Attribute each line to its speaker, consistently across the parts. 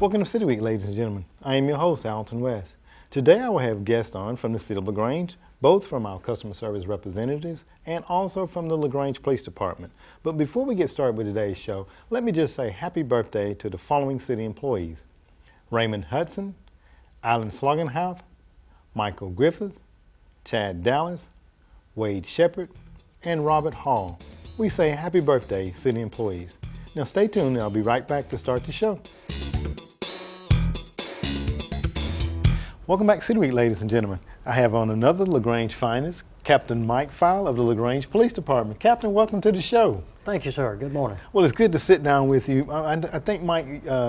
Speaker 1: Welcome to City Week, ladies and gentlemen. I am your host, Alton West. Today I will have guests on from the City of LaGrange, both from our customer service representatives and also from the LaGrange Police Department. But before we get started with today's show, let me just say happy birthday to the following city employees: Raymond Hudson, Alan Sluggenhout, Michael Griffith, Chad Dallas, Wade Shepard, and Robert Hall. We say happy birthday, city employees. Now stay tuned and I'll be right back to start the show. Welcome back to City Week, ladies and gentlemen. I have on another LaGrange finest, Captain Mike File of the LaGrange Police Department. Captain, welcome to the show.
Speaker 2: Thank you, sir. Good morning.
Speaker 1: Well, it's good to sit down with you. I think, Mike,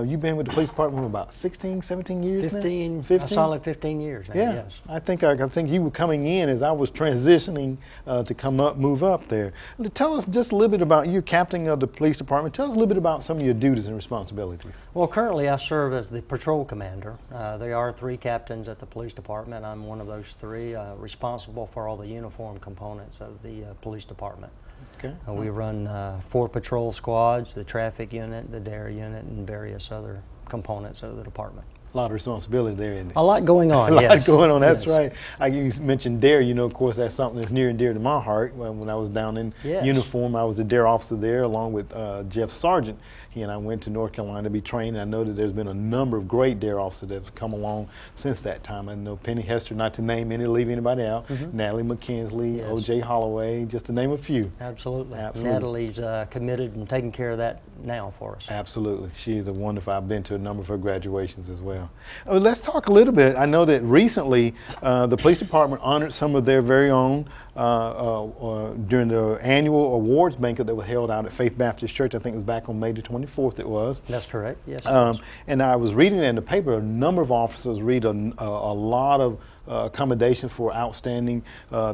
Speaker 1: you've been with the police department for about 16, 17 years
Speaker 2: 15,
Speaker 1: now? 15?
Speaker 2: A solid 15 years now,
Speaker 1: yeah.
Speaker 2: Yes.
Speaker 1: I think you were coming in as I was transitioning to move up there. Tell us just a little bit about you, captain of the police department. Tell us a little bit about some of your duties and responsibilities.
Speaker 2: Well, currently I serve as the patrol commander. There are 3 captains at the police department. I'm one of those 3, responsible for all the uniform components of the police department.
Speaker 1: Okay.
Speaker 2: We run 4 patrol squads, the traffic unit, the DARE unit, and various other components of the department.
Speaker 1: A lot of responsibility there, isn't it?
Speaker 2: A lot going on,
Speaker 1: A lot
Speaker 2: yes.
Speaker 1: going on, that's
Speaker 2: Yes.
Speaker 1: right. You mentioned DARE, of course, that's something that's near and dear to my heart. When I was down in
Speaker 2: Yes.
Speaker 1: uniform, I was a DARE officer there along with Jeff Sargent. He and I went to North Carolina to be trained. I know that there's been a number of great DARE officers that have come along since that time. I know Penny Hester, not to name any, leave anybody out, Natalie McKinsley,
Speaker 2: Yes.
Speaker 1: O.J. Holloway, just to name a few.
Speaker 2: Absolutely.
Speaker 1: Absolutely.
Speaker 2: Natalie's committed and taking care of that now for us.
Speaker 1: Absolutely. She's a wonderful, I've been to a number of her graduations as well. Let's talk a little bit. I know that recently the police department honored some of their very own during the annual awards banquet that was held out at Faith Baptist Church. I think it was back on May the 24th it was.
Speaker 2: That's correct, yes. It was.
Speaker 1: And I was reading that in the paper, a number of officers read a lot of accommodations for outstanding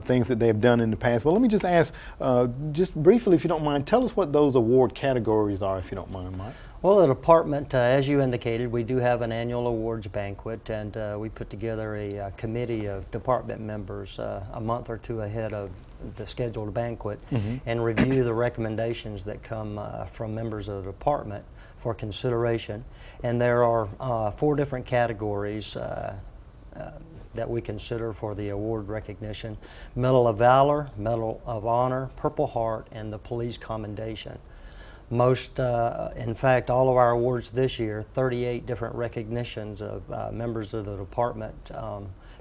Speaker 1: things that they have done in the past. Well, let me just ask, just briefly, if you don't mind, tell us what those award categories are, if you don't mind, Mike.
Speaker 2: Well, the department, as you indicated, we do have an annual awards banquet, and we put together a committee of department members a month or 2 ahead of the scheduled banquet and review the recommendations that come from members of the department for consideration. And there are 4 different categories that we consider for the award recognition: Medal of Valor, Medal of Honor, Purple Heart, and the Police Commendation. Most, in fact, all of our awards this year, 38 different recognitions of members of the department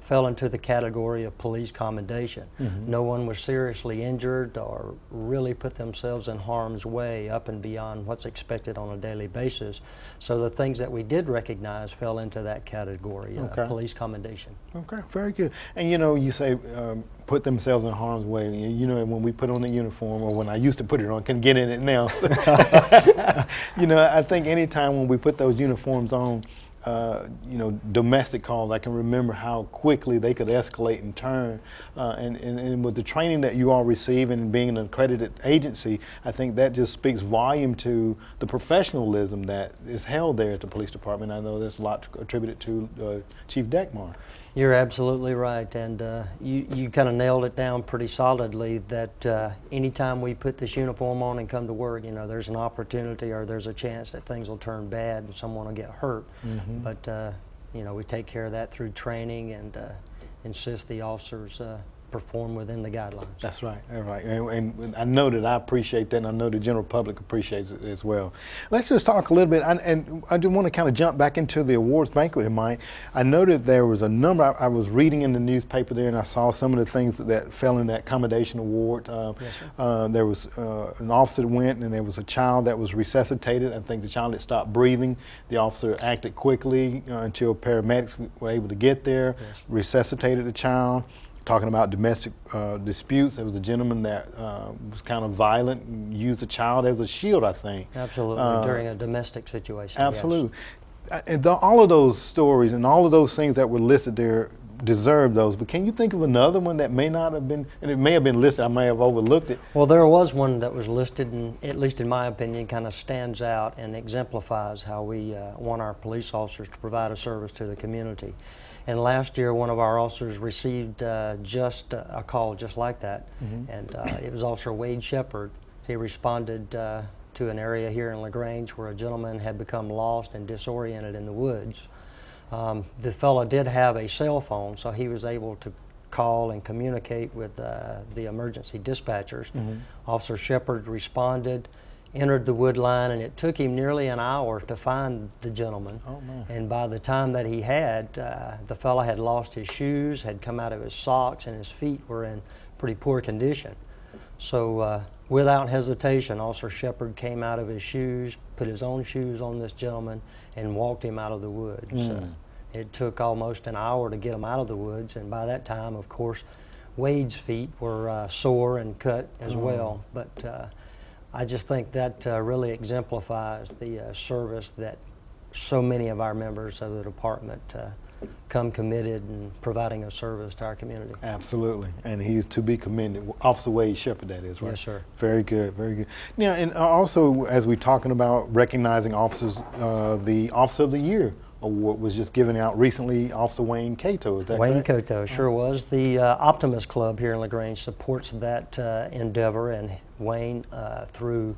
Speaker 2: fell into the category of police commendation. No one was seriously injured or really put themselves in harm's way up and beyond what's expected on a daily basis. So the things that we did recognize fell into that category, police commendation.
Speaker 1: Okay, very good. And you say put themselves in harm's way. When we put on the uniform, or when I used to put it on, can get in it now. I think anytime when we put those uniforms on, domestic calls, I can remember how quickly they could escalate and turn. And with the training that you all receive and being an accredited agency, I think that just speaks volume to the professionalism that is held there at the police department. I know there's a lot attributed to Chief Deckmar.
Speaker 2: You're absolutely right, and you kind of nailed it down pretty solidly that anytime we put this uniform on and come to work, there's an opportunity or there's a chance that things will turn bad and someone will get hurt. But we take care of that through training and insist the officers perform within the guidelines. That's
Speaker 1: right, all right. And I know that I appreciate that, and I know the general public appreciates it as well. Let's just talk a little bit, and I do want to kind of jump back into the awards banquet in mind. I noted there was a number, I was reading in the newspaper there, and I saw some of the things that fell in that commendation award.
Speaker 2: Yes, sir.
Speaker 1: There was an officer that went, and there was a child that was resuscitated. I think the child had stopped breathing. The officer acted quickly until paramedics were able to get there, resuscitated the child. Talking about domestic disputes, there was a gentleman that was kind of violent and used a child as a shield, I think.
Speaker 2: Absolutely, during a domestic situation.
Speaker 1: Absolutely. Yes. And all of those stories and all of those things that were listed there deserve those, but can you think of another one that may not have been, and it may have been listed, I may have overlooked it?
Speaker 2: Well, there was one that was listed, and at least in my opinion, kind of stands out and exemplifies how we want our police officers to provide a service to the community. And last year, one of our officers received just a call just like that, and it was Officer Wade Shepard. He responded to an area here in LaGrange where a gentleman had become lost and disoriented in the woods. The fellow did have a cell phone, so he was able to call and communicate with the emergency dispatchers. Officer Shepard responded, entered the wood line, and it took him nearly an hour to find the gentleman.
Speaker 1: Oh, man.
Speaker 2: And by the time that he had, the fellow had lost his shoes, had come out of his socks, and his feet were in pretty poor condition. So without hesitation, Officer Shepard came out of his shoes, put his own shoes on this gentleman, and walked him out of the woods. It took almost an hour to get him out of the woods, and by that time, of course, Wade's feet were sore and cut as well. But I just think that really exemplifies the service that so many of our members of the department come committed in providing a service to our community.
Speaker 1: Absolutely, and he's to be commended. Officer Wade Shepard, that is, right?
Speaker 2: Yes, sir.
Speaker 1: Very good, very good. Now, and also, as we're talking about recognizing officers, the Officer of the Year award was just given out recently. Officer Wayne Cato, is that
Speaker 2: Wayne
Speaker 1: correct?
Speaker 2: Coto, sure was. The Optimist Club here in LaGrange supports that endeavor, and Wayne, through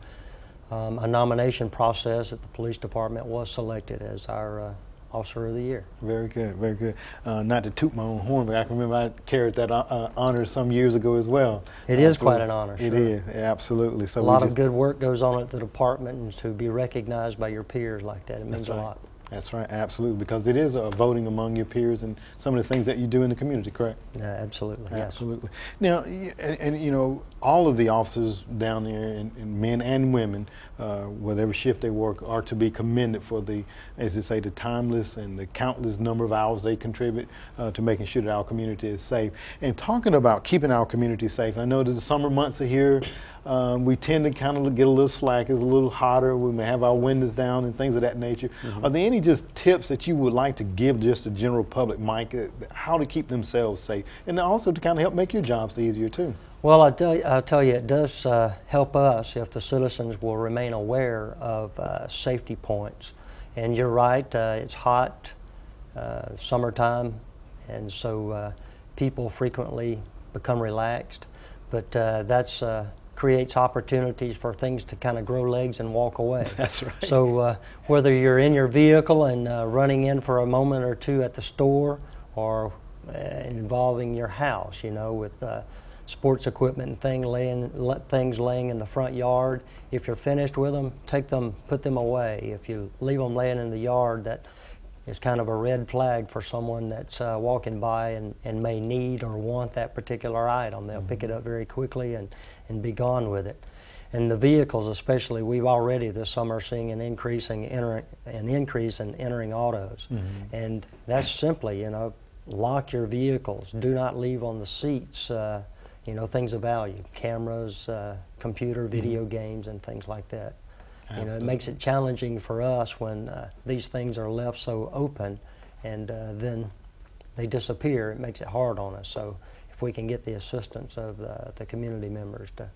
Speaker 2: a nomination process at the police department, was selected as our Officer of the Year.
Speaker 1: Very good, very good. Not to toot my own horn, but I can remember I carried that honor some years ago as well.
Speaker 2: It is quite an honor.
Speaker 1: It
Speaker 2: sure.
Speaker 1: is, absolutely. So
Speaker 2: A lot of good work goes on at the department, and to be recognized by your peers like that, it means a lot.
Speaker 1: That's right, absolutely, because it is voting among your peers and some of the things that you do in the community, correct?
Speaker 2: Yeah, absolutely. Yes.
Speaker 1: Absolutely. Now, and you know, all of the officers down there, and men and women, whatever shift they work, are to be commended for the, as they say, the timeless and the countless number of hours they contribute to making sure that our community is safe. And talking about keeping our community safe, I know that the summer months are here. We tend to kind of get a little slack. It's a little hotter. We may have our windows down and things of that nature. Are there any just tips that you would like to give just the general public, Mike, how to keep themselves safe, and also to kind of help make your jobs easier too?
Speaker 2: Well, I'll tell you, it does help us if the citizens will remain aware of safety points. And you're right, it's hot, summertime, and so people frequently become relaxed. But that's creates opportunities for things to kind of grow legs and walk away.
Speaker 1: That's right.
Speaker 2: So whether you're in your vehicle and running in for a moment or two at the store, or involving your house, you know, with sports equipment and things laying in the front yard. If you're finished with them, take them, put them away. If you leave them laying in the yard, that is kind of a red flag for someone that's walking by and may need or want that particular item. They'll pick it up very quickly and be gone with it. And the vehicles especially, we've already this summer seen an increase in entering autos. And that's simply, you know, lock your vehicles. Do not leave on the seats, you know, things of value, cameras, computer, video games, and things like that. You know, it makes it challenging for us when these things are left so open and then they disappear. It makes it hard on us. So if we can get the assistance of the community members to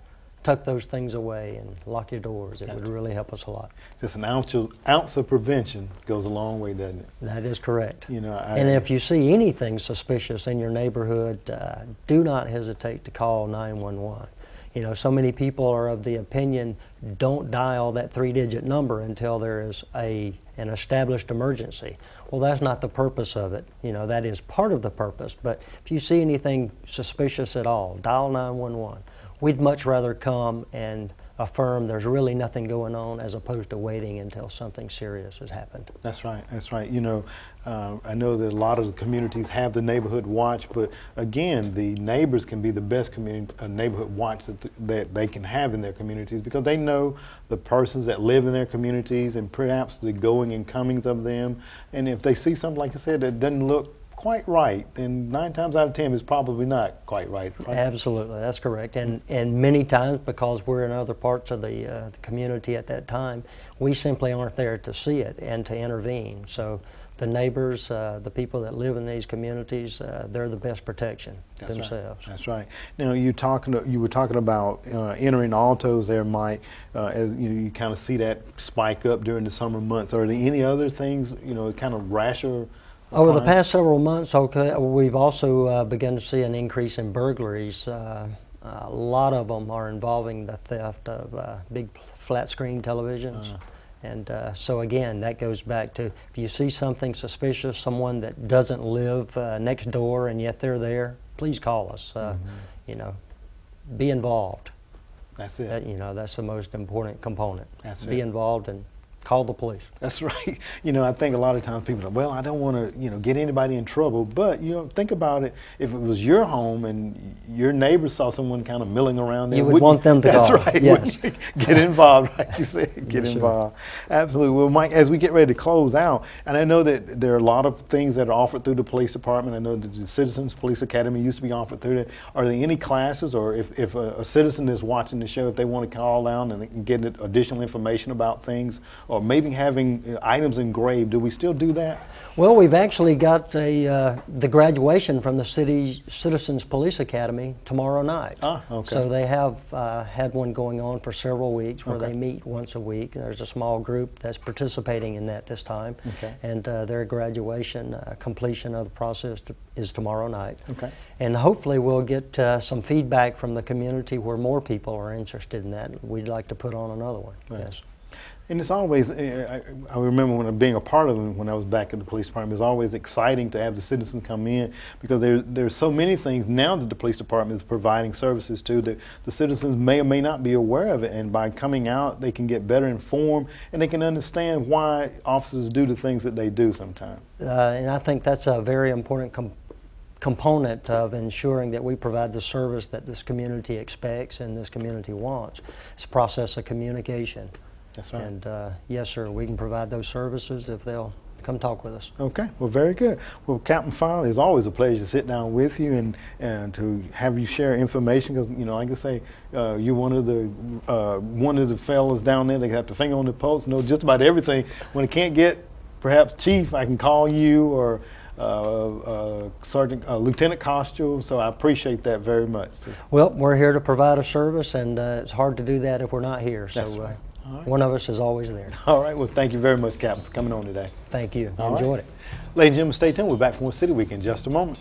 Speaker 2: tuck those things away and lock your doors, it would really help us a lot.
Speaker 1: Just an ounce of prevention goes a long way, doesn't it?
Speaker 2: That is correct.
Speaker 1: You know,
Speaker 2: and if you see anything suspicious in your neighborhood, do not hesitate to call 911. You know, so many people are of the opinion, don't dial that 3-digit number until there is an established emergency. Well, that's not the purpose of it. You know, that is part of the purpose. But if you see anything suspicious at all, dial 911. We'd much rather come and affirm there's really nothing going on as opposed to waiting until something serious has happened.
Speaker 1: That's right, that's right. You know, I know that a lot of the communities have the neighborhood watch, but again, the neighbors can be the best neighborhood watch that they can have in their communities, because they know the persons that live in their communities and perhaps the going and comings of them. And if they see something, like I said, that doesn't look quite right, then 9 times out of 10 is probably not quite right.
Speaker 2: Absolutely, that's correct. And many times, because we're in other parts of the community at that time, we simply aren't there to see it and to intervene. So the neighbors, the people that live in these communities, they're the best protection themselves.
Speaker 1: Right. That's right. Now you were talking about entering autos there, Mike. As you kind of see that spike up during the summer months. Are there any other things, you know, kind of rasher?
Speaker 2: Over the past several months, we've also begun to see an increase in burglaries A lot of them are involving the theft of big flat screen televisions. And so again, that goes back to if you see something suspicious, someone that doesn't live next door and yet they're there, please call us. You know, be involved.
Speaker 1: That's it.
Speaker 2: That, you know, that's the most important component.
Speaker 1: That's
Speaker 2: be
Speaker 1: it.
Speaker 2: involved and call the police.
Speaker 1: That's right. You know, I think a lot of times people are, well, I don't want to, you know, get anybody in trouble. But, you know, think about it. If it was your home and your neighbor saw someone kind of milling around there,
Speaker 2: You would want them to
Speaker 1: that's
Speaker 2: call.
Speaker 1: right.
Speaker 2: Yes.
Speaker 1: Get involved, like you said. Get
Speaker 2: Yes, sir.
Speaker 1: involved. Absolutely. Well, Mike, as we get ready to close out, and I know that there are a lot of things that are offered through the police department. I know that the Citizens Police Academy used to be offered through there. Are there any classes, or if a citizen is watching the show, if they want to call down and get additional information about things, or maybe having items engraved, do we still do that?
Speaker 2: Well, we've actually got the graduation from the City Citizens Police Academy tomorrow night.
Speaker 1: Ah, okay.
Speaker 2: So they have had one going on for several weeks where
Speaker 1: Okay.
Speaker 2: they meet once a week. There's a small group that's participating in that this time.
Speaker 1: Okay.
Speaker 2: And their graduation completion of the process is tomorrow night.
Speaker 1: Okay.
Speaker 2: And hopefully we'll get some feedback from the community where more people are interested in that. We'd like to put on another one.
Speaker 1: Nice.
Speaker 2: Yes.
Speaker 1: And it's always, I remember when being a part of it when I was back at the police department, it's always exciting to have the citizens come in, because there's so many things now that the police department is providing services to that the citizens may or may not be aware of it. And by coming out, they can get better informed and they can understand why officers do the things that they do sometimes.
Speaker 2: And I think that's a very important component of ensuring that we provide the service that this community expects and this community wants. It's a process of communication.
Speaker 1: That's right.
Speaker 2: And yes, sir, we can provide those services if they'll come talk with us.
Speaker 1: Okay, well, very good. Well, Captain Fowler, it's always a pleasure to sit down with you and to have you share information, because, you know, like I say, you're one of the fellas down there that got the finger on the pulse, know just about everything. When I can't get perhaps Chief, I can call you, or Lieutenant Costial, so I appreciate that very much.
Speaker 2: Well, we're here to provide a service, and it's hard to do that if we're not here. So
Speaker 1: That's right. All right.
Speaker 2: one of us is always there.
Speaker 1: All right, well, thank you very much, Captain, for coming on today.
Speaker 2: Thank you.
Speaker 1: All right.
Speaker 2: Enjoyed it.
Speaker 1: Ladies and gentlemen, stay tuned. We're back from City Week in just a moment.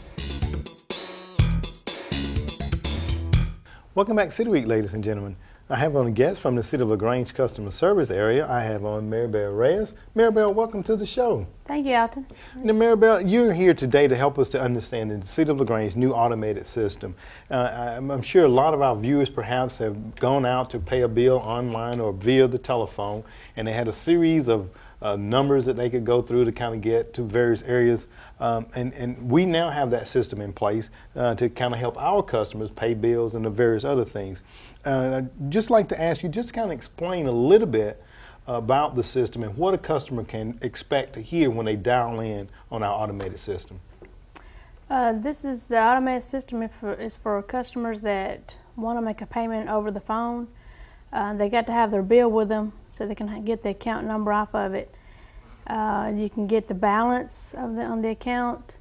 Speaker 1: Welcome back to City Week, ladies and gentlemen. I have on a guest from the City of LaGrange customer service area. I have on Maribel Reyes. Maribel, welcome to the show.
Speaker 3: Thank you, Alton.
Speaker 1: Now, Maribel, you're here today to help us to understand the City of LaGrange new automated system. I'm sure a lot of our viewers perhaps have gone out to pay a bill online or via the telephone, and they had a series of numbers that they could go through to kind of get to various areas. And we now have that system in place to kind of help our customers pay bills and the various other things. I'd just like to ask you, just kind of explain a little bit about the system and what a customer can expect to hear when they dial in on our automated system.
Speaker 3: This is the automated system is for customers that want to make a payment over the phone. They got to have their bill with them so they can get the account number off of it. You can get the balance on the account,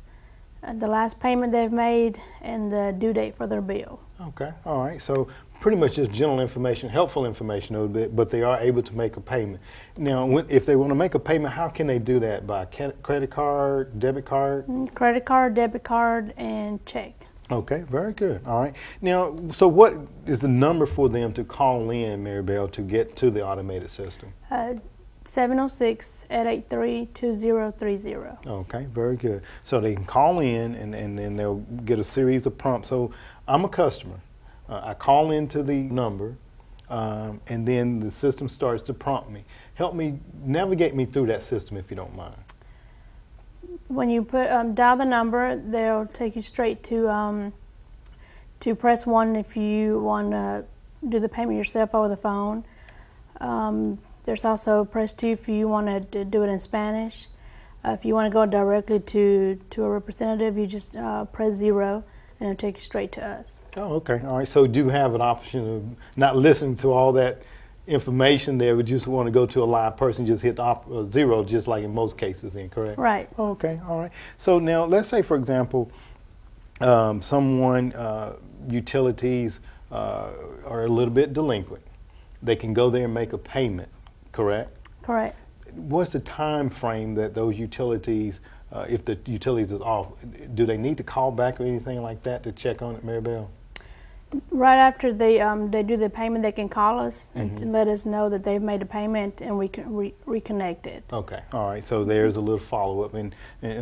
Speaker 3: the last payment they've made, and the due date for their bill.
Speaker 1: Okay, all right. So pretty much just general information, helpful information a little bit, but they are able to make a payment. Now, if they want to make a payment, how can they do that? By credit card, debit card?
Speaker 3: Credit card, debit card, and check.
Speaker 1: Okay, very good. All right. Now, so what is the number for them to call in, Maribel, to get to the automated system?
Speaker 3: 706-883-2030.
Speaker 1: Okay, very good. So they can call in and then they'll get a series of prompts. So I'm a customer. I call into the number and then the system starts to prompt me. Help me, navigate me through that system if you don't mind.
Speaker 3: When you dial the number, they'll take you straight to press 1 if you want to do the payment yourself over the phone. There's also press 2 if you want to do it in Spanish. If you want to go directly to a representative, you just press 0 and it'll take you straight to us.
Speaker 1: Oh, okay. All right. So do you have an option of not listening to all that information there? Would you just want to go to a live person, just hit the 0, just like in most cases then, correct?
Speaker 3: Right.
Speaker 1: Oh, okay. All right. So now let's say, for example, someone, utilities are a little bit delinquent. They can go there and make a payment, correct?
Speaker 3: Correct.
Speaker 1: What's the time frame that those utilities, if the utilities is off, do they need to call back or anything like that to check on it, Maribel?
Speaker 3: Right after they do the payment, they can call us and to let us know that they've made a payment, and we can reconnect it.
Speaker 1: Okay, all right, so there's a little follow-up and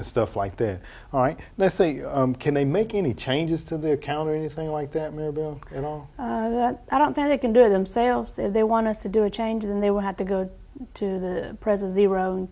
Speaker 1: stuff like that. All right, let's say, can they make any changes to the account or anything like that, Maribel, at all?
Speaker 3: I don't think they can do it themselves. If they want us to do a change, then they will have to go to the press a zero,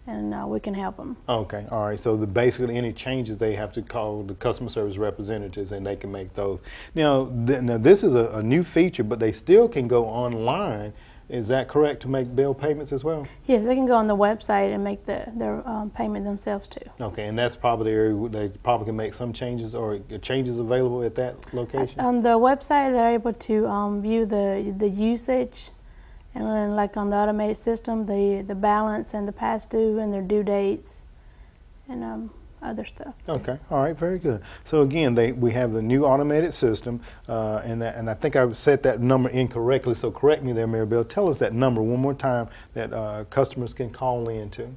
Speaker 3: and we can help them.
Speaker 1: Okay, all right, so basically any changes, they have to call the customer service representatives and they can make those. Now, now this is a new feature, but they still can go online. Is that correct, to make bill payments as well?
Speaker 3: Yes, they can go on the website and make their payment themselves too.
Speaker 1: Okay, and that's probably the area where they probably can make some changes, or changes available at that location?
Speaker 3: On the website, they're able to view the usage, and then like on the automated system, the balance and the past due and their due dates and other stuff.
Speaker 1: Okay, all right, very good. So again, we have the new automated system, and I think I set that number incorrectly, so correct me there, Maribel. Tell us that number one more time that customers can call in to.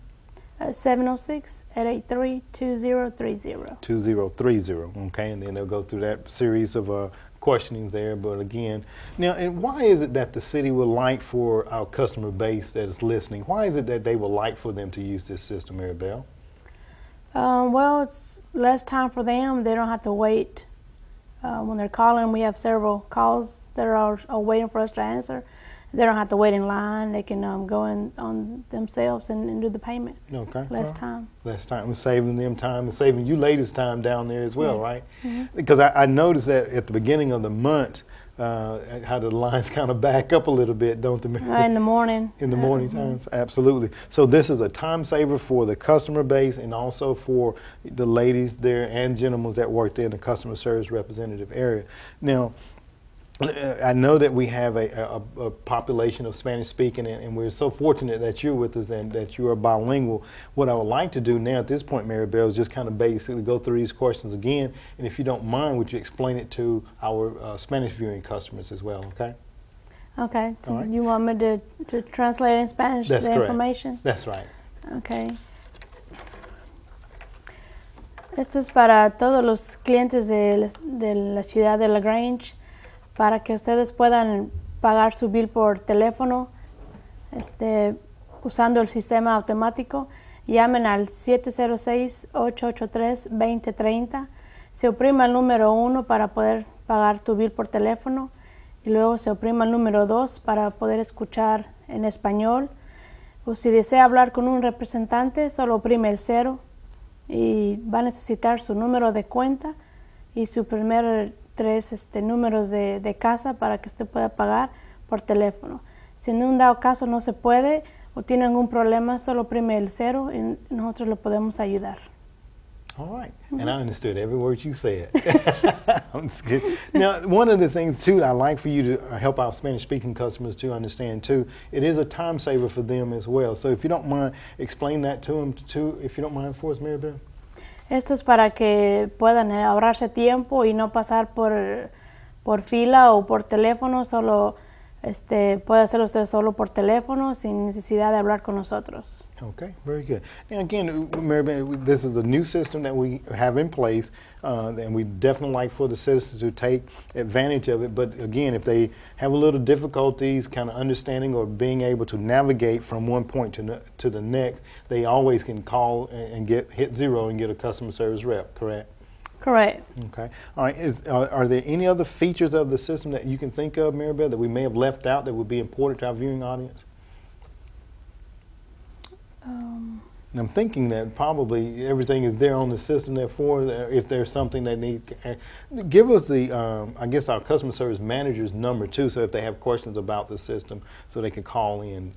Speaker 3: 706-883-2030.
Speaker 1: 2030, okay, and then they'll go through that series of questionings there. But again, now, and why is it that the city would like for our customer base that is listening, why is it that they would like for them to use this system, Maribel?
Speaker 3: Well, it's less time for them. They don't have to wait. When they're calling, we have several calls that are waiting for us to answer. They don't have to wait in line. They can go in on themselves and do the payment.
Speaker 1: Okay.
Speaker 3: Less time.
Speaker 1: Less time. We're saving them time and saving you ladies time down there as well,
Speaker 3: Yes.
Speaker 1: right?
Speaker 3: Mm-hmm.
Speaker 1: Because I noticed that at the beginning of the month, how the lines kind of back up a little bit, don't they?
Speaker 3: In the morning.
Speaker 1: In the morning times, absolutely. So this is a time saver for the customer base and also for the ladies there and gentlemen that work there in the customer service representative area. Now, I know that we have a population of Spanish speaking, and we're so fortunate that you're with us and that you are bilingual. What I would like to do now at this point, Maribel, is just kind of basically go through these questions again, and if you don't mind, would you explain it to our Spanish viewing customers as well, okay?
Speaker 3: Okay. So
Speaker 1: All right.
Speaker 3: you want me to translate in Spanish
Speaker 1: That's
Speaker 3: the
Speaker 1: correct.
Speaker 3: information?
Speaker 1: That's right.
Speaker 3: Okay. Esto es para todos los clientes de la ciudad de LaGrange, para que ustedes puedan pagar su bill por teléfono usando el sistema automático. Llamen al 706-883-2030. Se oprima el número 1 para poder pagar tu bill por teléfono, y luego se oprima el número 2 para poder escuchar en español. O si desea hablar con un representante, solo oprime el 0 y va a necesitar su número de cuenta y su primer 3 números de casa para que usted pueda pagar por teléfono. Si en un dado caso no se puede o tiene algún problema, solo oprime el 0 y nosotros le podemos ayudar.
Speaker 1: All right, and I understood every word you said. I'm just kidding. Now, one of the things too I like for you to help our Spanish-speaking customers to understand too, it is a time saver for them as well. So if you don't mind, explain that to them too, if you don't mind for us, Maribel.
Speaker 3: Esto es para que puedan ahorrarse tiempo y no pasar por fila o por teléfono. Solo puede hacerlo usted solo por teléfono sin necesidad de hablar con nosotros.
Speaker 1: Okay, very good. Now again, Maribel, this is a new system that we have in place, and we definitely like for the citizens to take advantage of it. But again, if they have a little difficulties kind of understanding or being able to navigate from one point to the next, they always can call and hit 0 and get a customer service rep, correct?
Speaker 3: Correct.
Speaker 1: Okay. All right. Are there any other features of the system that you can think of, Maribel, that we may have left out that would be important to our viewing audience? And I'm thinking that probably everything is there on the system. Therefore, if there's something they need, give us the, I guess, our customer service manager's number too. So if they have questions about the system, so they can call in.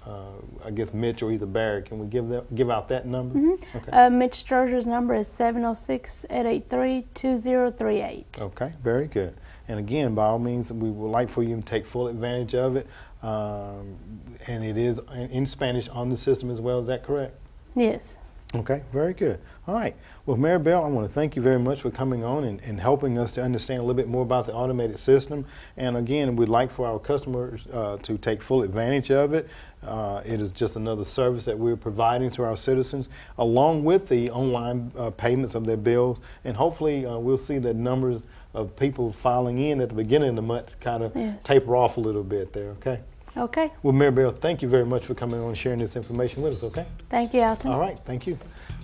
Speaker 1: I guess Mitch or either Barry. Can we give out that number?
Speaker 3: Mm-hmm.
Speaker 1: Okay.
Speaker 3: Mitch Sturger's number is 706-883-2038.
Speaker 1: Okay. Very good. And again, by all means, we would like for you to take full advantage of it. And it is in Spanish on the system as well. Is that correct?
Speaker 3: Yes.
Speaker 1: Okay, very good. All right. Well, Maribel, I want to thank you very much for coming on and helping us to understand a little bit more about the automated system. And again, we'd like for our customers to take full advantage of it. It is just another service that we're providing to our citizens, along with the online payments of their bills. And hopefully, we'll see the numbers of people filing in at the beginning of the month to kind of
Speaker 3: Yes.
Speaker 1: taper off a little bit there, okay?
Speaker 3: Okay.
Speaker 1: Well, Maribel, thank you very much for coming on and sharing this information with us, okay?
Speaker 3: Thank you, Alton.
Speaker 1: All right, thank you.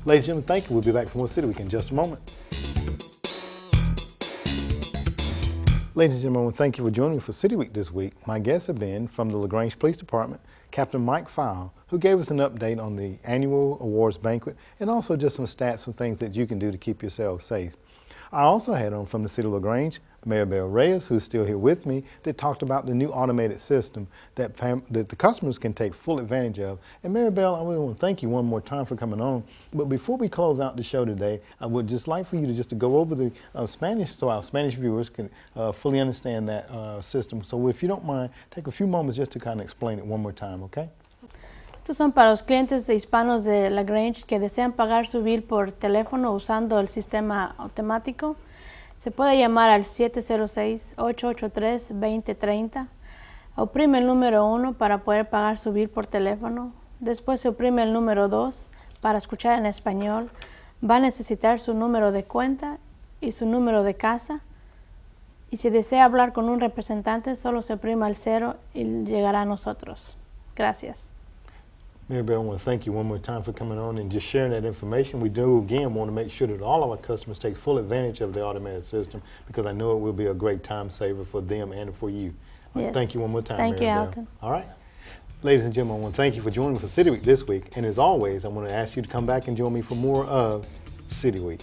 Speaker 1: Ladies and gentlemen, thank you. We'll be back for more City Week in just a moment. Ladies and gentlemen, thank you for joining me for City Week this week. My guests have been from the LaGrange Police Department, Captain Mike Fowle, who gave us an update on the annual awards banquet and also just some stats, some things that you can do to keep yourself safe. I also had on from the City of LaGrange, Maribel Reyes, who's still here with me, that talked about the new automated system that the customers can take full advantage of. And Maribel, I really want to thank you one more time for coming on. But before we close out the show today, I would just like for you to go over the Spanish so our Spanish viewers can fully understand that system. So if you don't mind, take a few moments just to kind of explain it one more time, okay?
Speaker 3: Estos son para los clientes hispanos de LaGrange que desean pagar su bill por teléfono usando el sistema automático. Se puede llamar al 706-883-2030. Oprime el número 1 para poder pagar su bill por teléfono. Después se oprime el número 2 para escuchar en español. Va a necesitar su número de cuenta y su número de casa. Y si desea hablar con un representante, solo se oprima el 0 y llegará a nosotros. Gracias.
Speaker 1: Maribel, I want to thank you one more time for coming on and just sharing that information. We do, again, want to make sure that all of our customers take full advantage of the automated system because I know it will be a great time saver for them and for you.
Speaker 3: Yes.
Speaker 1: Thank you one more time,
Speaker 3: Thank you,
Speaker 1: Maribel.
Speaker 3: Alton.
Speaker 1: All right. Ladies and gentlemen, I want to thank you for joining me for City Week this week. And as always, I want to ask you to come back and join me for more of City Week.